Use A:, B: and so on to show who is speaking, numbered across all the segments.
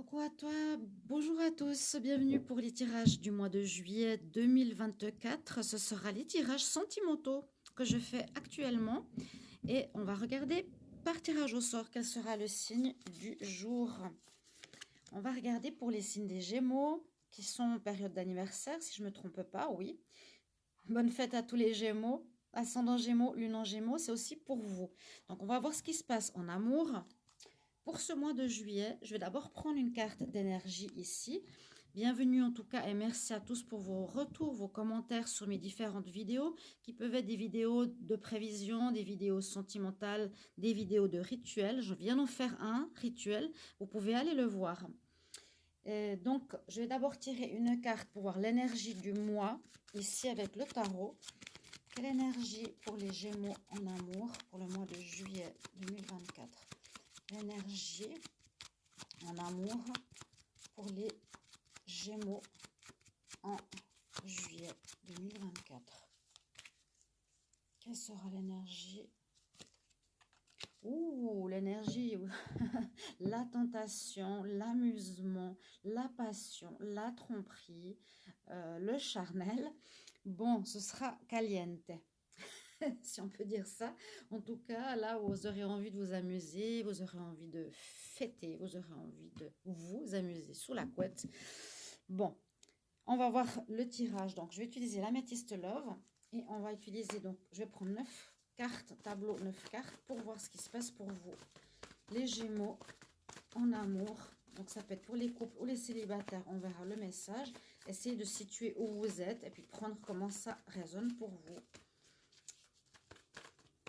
A: Coucou à toi, bonjour à tous, bienvenue pour les tirages du mois de juillet 2024. Ce sera les tirages sentimentaux que je fais actuellement et on va regarder par tirage au sort quel sera le signe du jour. On va regarder pour les signes des Gémeaux qui sont en période d'anniversaire, si je ne me trompe pas, oui. Bonne fête à tous les Gémeaux, ascendant Gémeaux, lune en Gémeaux, c'est aussi pour vous. Donc on va voir ce qui se passe en amour. Pour ce mois de juillet, je vais d'abord prendre une carte d'énergie ici. Bienvenue en tout cas et merci à tous pour vos retours, vos commentaires sur mes différentes vidéos qui peuvent être des vidéos de prévision, des vidéos sentimentales, des vidéos de rituels. Je viens d'en faire un rituel, vous pouvez aller le voir. Et donc, je vais d'abord tirer une carte pour voir l'énergie du mois ici avec le tarot. Quelle énergie pour les Gémeaux en amour pour le mois de juillet 2024? L'énergie en amour pour les Gémeaux en juillet 2024. Quelle sera l'énergie? L'énergie, la tentation, l'amusement, la passion, la tromperie, le charnel. Bon, ce sera caliente. Si on peut dire ça. En tout cas, là, vous aurez envie de vous amuser, vous aurez envie de fêter, vous aurez envie de vous amuser sous la couette. Bon, on va voir le tirage. Donc, je vais utiliser l'améthyste Love et on va utiliser, donc, je vais prendre 9 cartes, tableau 9 cartes pour voir ce qui se passe pour vous. Les Gémeaux en amour. Donc, ça peut être pour les couples ou les célibataires. On verra le message. Essayez de situer où vous êtes et puis prendre comment ça résonne pour vous.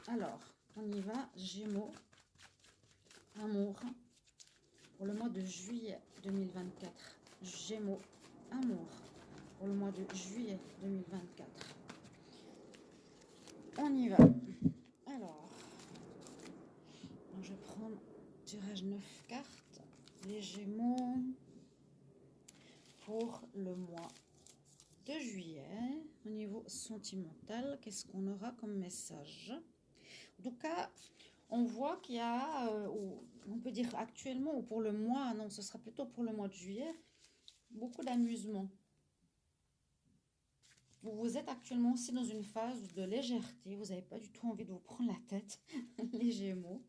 A: Alors, on y va, Gémeaux, amour, pour le mois de juillet 2024. Gémeaux, amour, pour le mois de juillet 2024. On y va. Alors, je vais prendre tirage 9 cartes, les Gémeaux, pour le mois de juillet. Au niveau sentimental, qu'est-ce qu'on aura comme message? En tout cas, on voit qu'il y a, on peut dire actuellement ou pour le mois, non, ce sera plutôt pour le mois de juillet, beaucoup d'amusement. Vous êtes actuellement aussi dans une phase de légèreté, vous n'avez pas du tout envie de vous prendre la tête, les Gémeaux.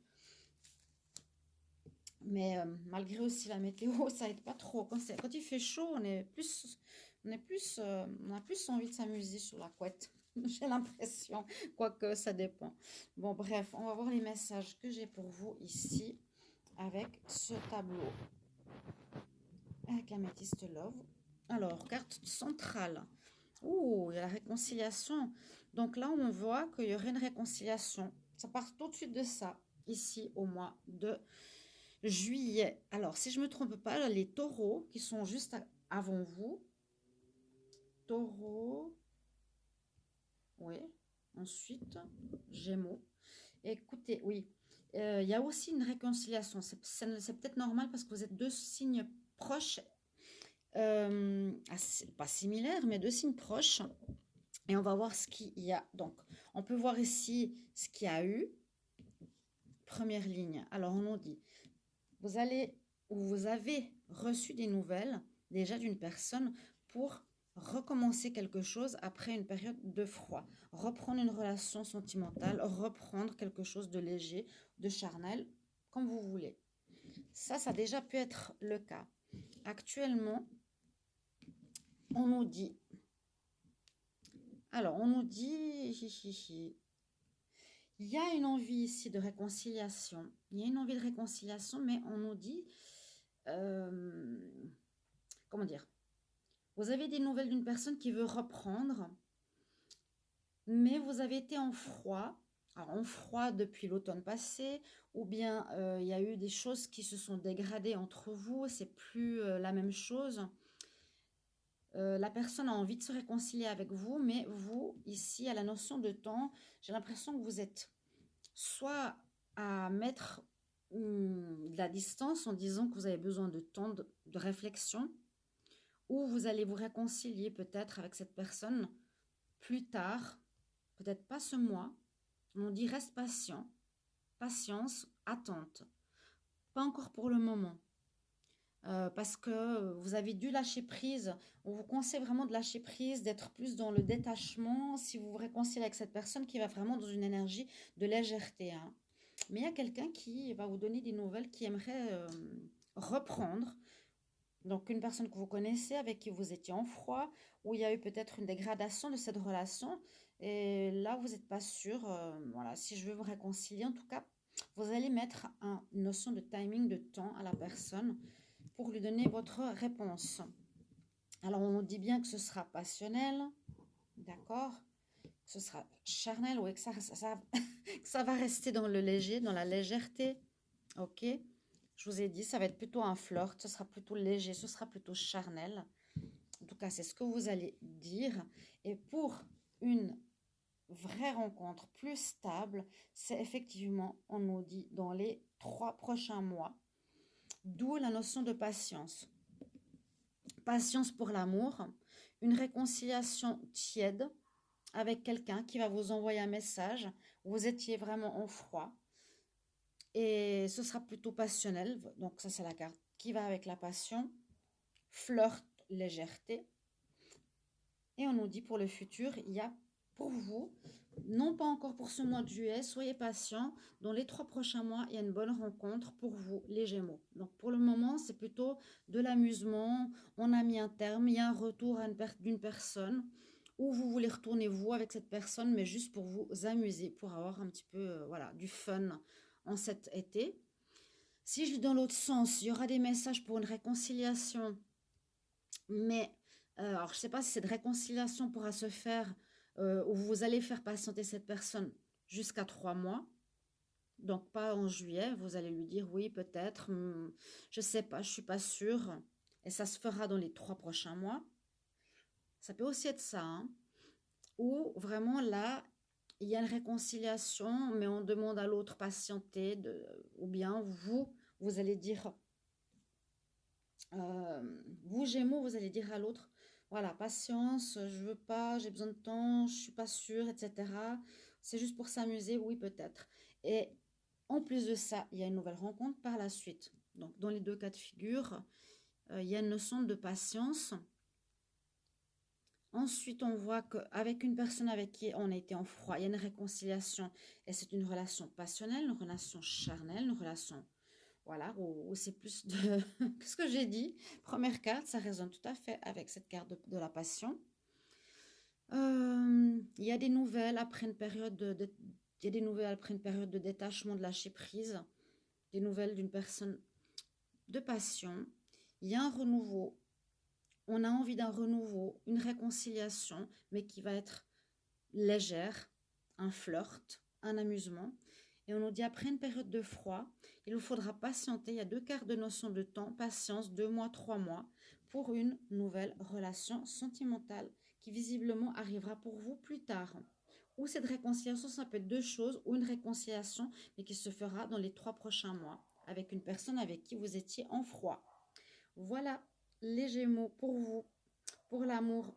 A: Mais malgré aussi la météo, ça aide pas trop. Quand il fait chaud, on a plus envie de s'amuser sur la couette. J'ai l'impression, quoique ça dépend. Bon, bref, on va voir les messages que j'ai pour vous ici avec ce tableau. Avec l'améthyste Love. Alors, carte centrale. Il y a la réconciliation. Donc là, on voit qu'il y aurait une réconciliation. Ça part tout de suite de ça, ici, au mois de juillet. Alors, si je ne me trompe pas, les taureaux qui sont juste avant vous. Taureau. Oui. Ensuite, Gémeaux. Écoutez, oui. Il y a aussi une réconciliation. C'est peut-être normal parce que vous êtes deux signes proches. Pas similaires, mais deux signes proches. Et on va voir ce qu'il y a. Donc, on peut voir ici ce qu'il y a eu. Première ligne. Alors, on nous dit, vous avez reçu des nouvelles déjà d'une personne pour recommencer quelque chose après une période de froid. Reprendre une relation sentimentale, reprendre quelque chose de léger, de charnel, comme vous voulez. Ça a déjà pu être le cas. Actuellement, on nous dit... Alors, on nous dit... Il y a une envie ici de réconciliation. Il y a une envie de réconciliation, mais on nous dit... comment dire? Vous avez des nouvelles d'une personne qui veut reprendre, mais vous avez été en froid. Alors, en froid depuis l'automne passé, ou bien il y a eu des choses qui se sont dégradées entre vous, c'est plus la même chose. La personne a envie de se réconcilier avec vous, mais vous, ici, à la notion de temps, j'ai l'impression que vous êtes soit à mettre de la distance en disant que vous avez besoin de temps de réflexion, ou vous allez vous réconcilier peut-être avec cette personne plus tard, peut-être pas ce mois. On dit reste patient, patience, attente. Pas encore pour le moment. parce que vous avez dû lâcher prise. On vous conseille vraiment de lâcher prise, d'être plus dans le détachement si vous vous réconciliez avec cette personne qui va vraiment dans une énergie de légèreté, hein. Mais il y a quelqu'un qui va vous donner des nouvelles, qui aimerait reprendre. Donc une personne que vous connaissez, avec qui vous étiez en froid, où il y a eu peut-être une dégradation de cette relation. Et là, vous n'êtes pas sûr. Voilà, si je veux vous réconcilier, en tout cas, vous allez mettre une notion de timing, de temps à la personne pour lui donner votre réponse. Alors, on nous dit bien que ce sera passionnel, d'accord? Que ce sera charnel, oui, que que ça va rester dans le léger, dans la légèreté, ok? Je vous ai dit, ça va être plutôt un flirt, ce sera plutôt léger, ce sera plutôt charnel. En tout cas, c'est ce que vous allez dire. Et pour une vraie rencontre plus stable, c'est effectivement, on nous dit, dans les 3 prochains mois. D'où la notion de patience. Patience pour l'amour, une réconciliation tiède avec quelqu'un qui va vous envoyer un message où vous étiez vraiment en froid. Et ce sera plutôt passionnel. Donc ça, c'est la carte qui va avec la passion. Flirt, légèreté. Et on nous dit pour le futur, il y a pour vous, non pas encore pour ce mois de juillet, soyez patient. Dans les 3 prochains mois, il y a une bonne rencontre pour vous, les Gémeaux. Donc pour le moment, c'est plutôt de l'amusement. On a mis un terme, il y a un retour d'une personne où vous voulez retourner vous avec cette personne, mais juste pour vous amuser, pour avoir un petit peu voilà, du fun en cet été. Si je lis dans l'autre sens, il y aura des messages pour une réconciliation, mais alors je ne sais pas si cette réconciliation pourra se faire où vous allez faire patienter cette personne jusqu'à 3 mois. Donc pas en juillet, vous allez lui dire oui peut-être, je ne sais pas, je ne suis pas sûre. Et ça se fera dans les 3 prochains mois. Ça peut aussi être ça, hein. Ou vraiment là, il y a une réconciliation, mais on demande à l'autre patienter, ou bien vous allez dire, vous Gémeaux, vous allez dire à l'autre, voilà, patience, je veux pas, j'ai besoin de temps, je suis pas sûre, etc. C'est juste pour s'amuser, oui peut-être. Et en plus de ça, il y a une nouvelle rencontre par la suite. Donc dans les deux cas de figure, il y a une notion de patience. Ensuite, on voit qu'avec une personne avec qui on a été en froid, il y a une réconciliation et c'est une relation passionnelle, une relation charnelle, une relation, voilà, où c'est plus de ce que j'ai dit. Première carte, ça résonne tout à fait avec cette carte de la passion. Il y a des nouvelles après une période il y a des nouvelles après une période de détachement, de lâcher prise, des nouvelles d'une personne de passion. Il y a un renouveau. On a envie d'un renouveau, une réconciliation, mais qui va être légère, un flirt, un amusement. Et on nous dit après une période de froid, il vous faudra patienter. Il y a 2 quarts de notion de temps, patience, 2 mois, 3 mois, pour une nouvelle relation sentimentale qui visiblement arrivera pour vous plus tard. Ou cette réconciliation, ça peut être 2 choses, ou une réconciliation, mais qui se fera dans les 3 prochains mois, avec une personne avec qui vous étiez en froid. Voilà les Gémeaux pour vous, pour l'amour.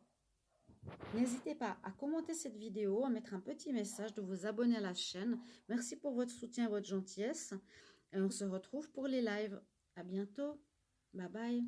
A: N'hésitez pas à commenter cette vidéo, à mettre un petit message, de vous abonner à la chaîne. Merci pour votre soutien, votre gentillesse. Et on se retrouve pour les lives. À bientôt. Bye bye.